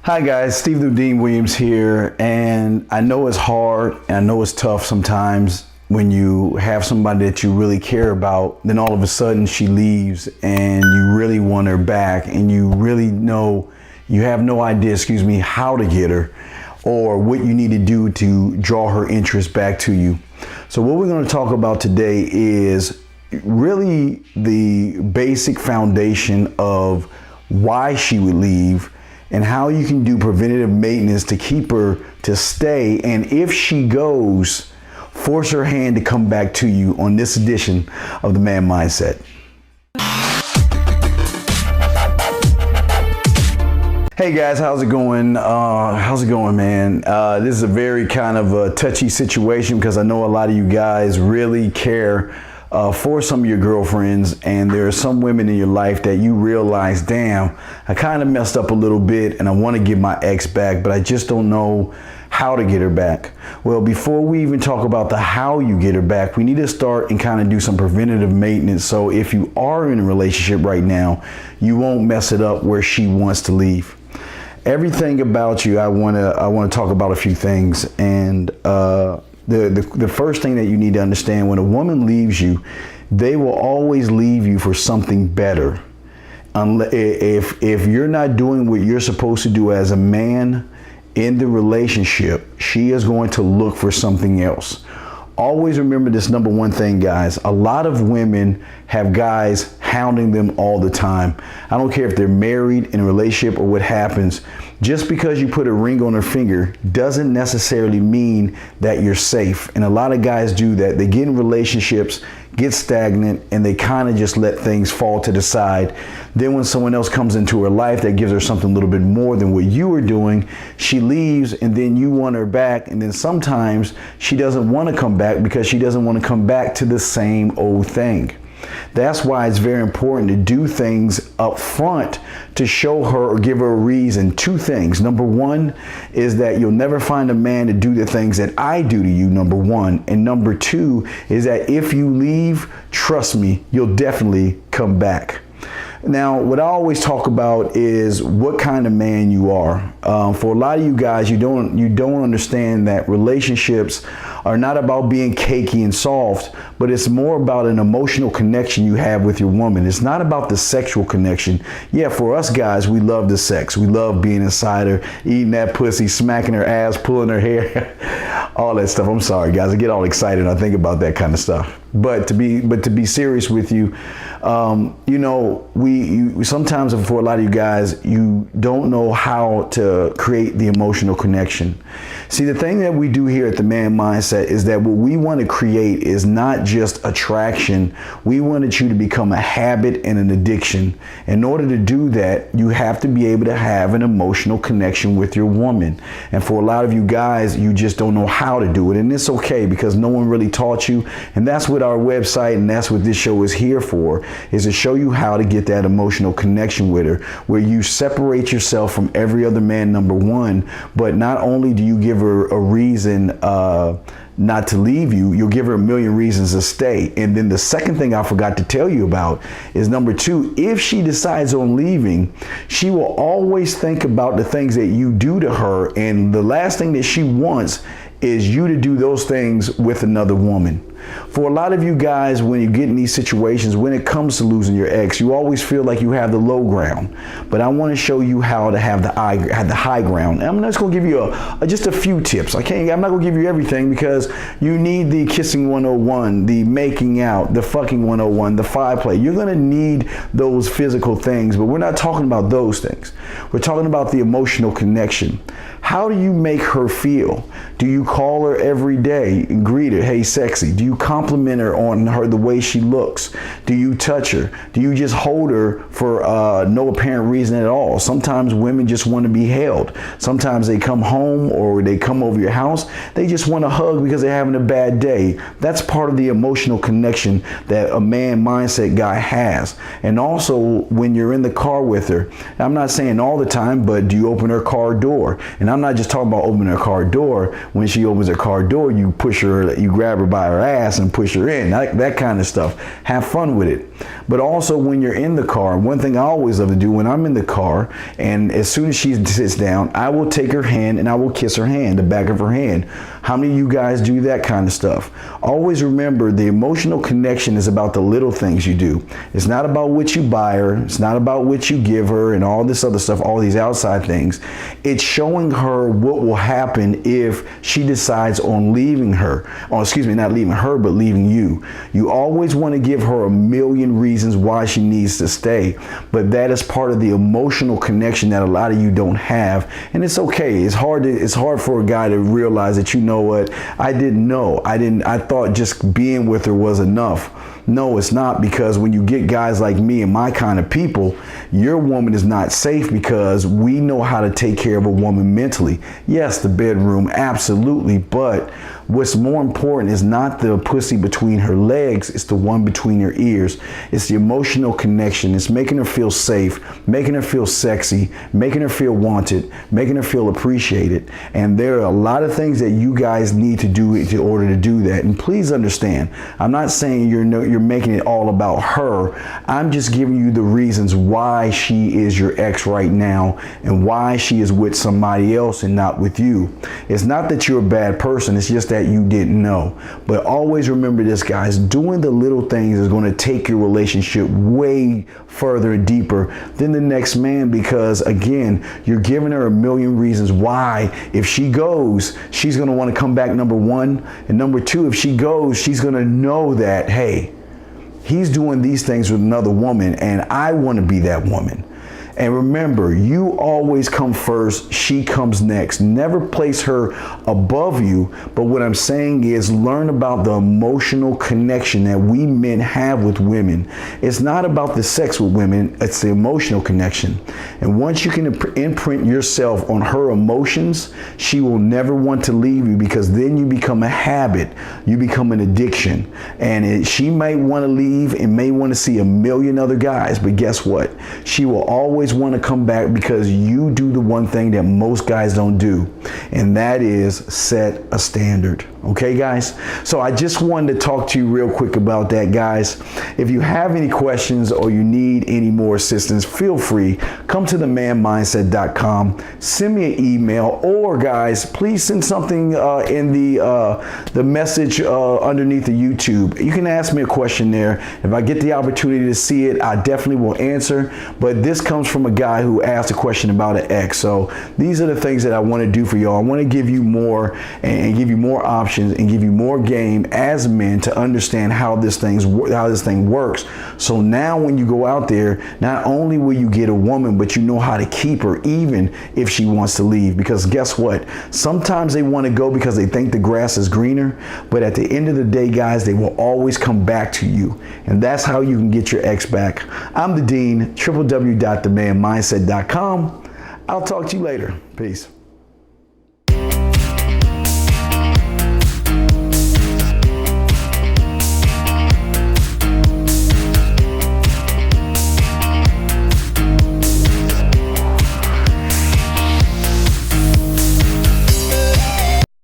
Hi guys, Steve Dean Williams here, and I know it's hard and I know it's tough sometimes when you have somebody that you really care about, then all of a sudden she leaves and you really want her back and you really know, you have no idea, how to get her or what you need to do to draw her interest back to you. So what we're going to talk about today is really the basic foundation of why she would leave and how you can do preventative maintenance to keep her to stay. And if she goes, force her hand to come back to you on this edition of The Man Mindset. Hey guys, how's it going? Man? This is a very kind of a touchy situation because I know a lot of you guys really care for some of your girlfriends, and there are some women in your life that you realize, damn, I kind of messed up a little bit and I want to get my ex back, but I just don't know how to get her back. Well, before we even talk about the how you get her back, we need to start and kind of do some preventative maintenance. So if you are in a relationship right now, you won't mess it up where she wants to leave. Everything about you, I want to talk about a few things, and the first thing that you need to understand, when a woman leaves you, they will always leave you for something better. If you're not doing what you're supposed to do as a man in the relationship, she is going to look for something else. Always remember this number one thing, guys. A lot of women have guys hounding them all the time. I don't care if they're married, in a relationship, or what happens. Just because you put a ring on her finger doesn't necessarily mean that you're safe. And a lot of guys do that. They get in relationships, get stagnant, and they kind of just let things fall to the side. Then when someone else comes into her life that gives her something a little bit more than what you were doing, she leaves, and then you want her back. And then sometimes she doesn't want to come back because she doesn't want to come back to the same old thing. That's why it's very important to do things up front to show her or give her a reason. Two things. Number one is that you'll never find a man to do the things that I do to you, number one. And number two is that if you leave, trust me, you'll definitely come back. Now, what I always talk about is what kind of man you are. For a lot of you guys, you don't understand that relationships are not about being cakey and soft, but it's more about an emotional connection you have with your woman. It's not about the sexual connection. Yeah, for us guys, we love the sex. We love being inside her, eating that pussy, smacking her ass, pulling her hair, all that stuff. I'm sorry, guys. I get all excited when I think about that kind of stuff. But to be serious with you, we sometimes, for a lot of you guys, you don't know how to create the emotional connection. See, the thing that we do here at The Man Mindset is that what we want to create is not just attraction. We wanted you to become a habit and an addiction. In order to do that, you have to be able to have an emotional connection with your woman. And for a lot of you guys, you just don't know how to do it. And it's okay, because no one really taught you. And that's what our website and that's what this show is here for, is to show you how to get that emotional connection with her, where you separate yourself from every other man, number one, but not only do you give her a reason not to leave you, you'll give her a million reasons to stay. And then the second thing I forgot to tell you about is number two, if she decides on leaving, she will always think about the things that you do to her, and the last thing that she wants is you to do those things with another woman. For a lot of you guys, when you get in these situations, when it comes to losing your ex, you always feel like you have the low ground. But I want to show you how to have the high ground. And I'm just going to give you just a few tips. I'm not going to give you everything, because you need the kissing 101, the making out, the fucking 101, the fireplay. You're going to need those physical things, but we're not talking about those things. We're talking about the emotional connection. How do you make her feel? Do you call her every day and greet her, hey sexy? Do you compliment her on the way she looks? Do you touch her? Do you just hold her for no apparent reason at all? Sometimes women just want to be held. Sometimes they come home or they come over your house, they just want a hug because they're having a bad day. That's part of the emotional connection that a man mindset guy has. And also, when you're in the car with her, I'm not saying all the time, but do you open her car door? And I'm not just talking about opening her car door. When she opens her car door, you push her, you grab her by her ass gas and push her in, that kind of stuff. Have fun with it. But also when you're in the car, one thing I always love to do when I'm in the car, and as soon as she sits down, I will take her hand and I will kiss her hand, the back of her hand. How many of you guys do that kind of stuff? Always remember, the emotional connection is about the little things you do. It's not about what you buy her. It's not about what you give her and all this other stuff, all these outside things. It's showing her what will happen if she decides on leaving her. Or excuse me, not leaving her, but leaving you. You always want to give her a million reasons why she needs to stay, but that is part of the emotional connection that a lot of you don't have, and it's okay. It's hard for a guy to realize that, you know what, I didn't know. I thought just being with her was enough. No, it's not, because when you get guys like me and my kind of people, your woman is not safe, because we know how to take care of a woman mentally. Yes, the bedroom, absolutely, but what's more important is not the pussy between her legs, it's the one between her ears. It's the emotional connection. It's making her feel safe, making her feel sexy, making her feel wanted, making her feel appreciated. And there are a lot of things that you guys need to do in order to do that. And please understand, I'm not saying you're making it all about her. I'm just giving you the reasons why she is your ex right now and why she is with somebody else and not with you. It's not that you're a bad person, it's just that you didn't know. But always remember this, guys, doing the little things is going to take your relationship way further and deeper than the next man, because again, you're giving her a million reasons why if she goes, she's going to want to come back, number one, and number two, if she goes, she's going to know that, hey, he's doing these things with another woman and I want to be that woman. And remember, you always come first, she comes next. Never place her above you. But what I'm saying is, learn about the emotional connection that we men have with women. It's not about the sex with women, it's the emotional connection. And once you can imprint yourself on her emotions, she will never want to leave you, because then you become a habit. You become an addiction. And she might want to leave and may want to see a million other guys, but guess what? She will always want to come back, because you do the one thing that most guys don't do, and that is set a standard. Okay, guys? So I just wanted to talk to you real quick about that, guys. If you have any questions or you need any more assistance, feel free. Come to themanmindset.com, send me an email, or guys, please send something in the message underneath the YouTube. You can ask me a question there. If I get the opportunity to see it, I definitely will answer. But this comes from a guy who asked a question about an ex. So these are the things that I want to do for y'all. I want to give you more and give you more options and give you more game as men to understand how this thing works. So now when you go out there, not only will you get a woman, but you know how to keep her even if she wants to leave. Because guess what? Sometimes they want to go because they think the grass is greener, but at the end of the day, guys, they will always come back to you. And that's how you can get your ex back. I'm the Dean, www.themanmindset.com. I'll talk to you later. Peace.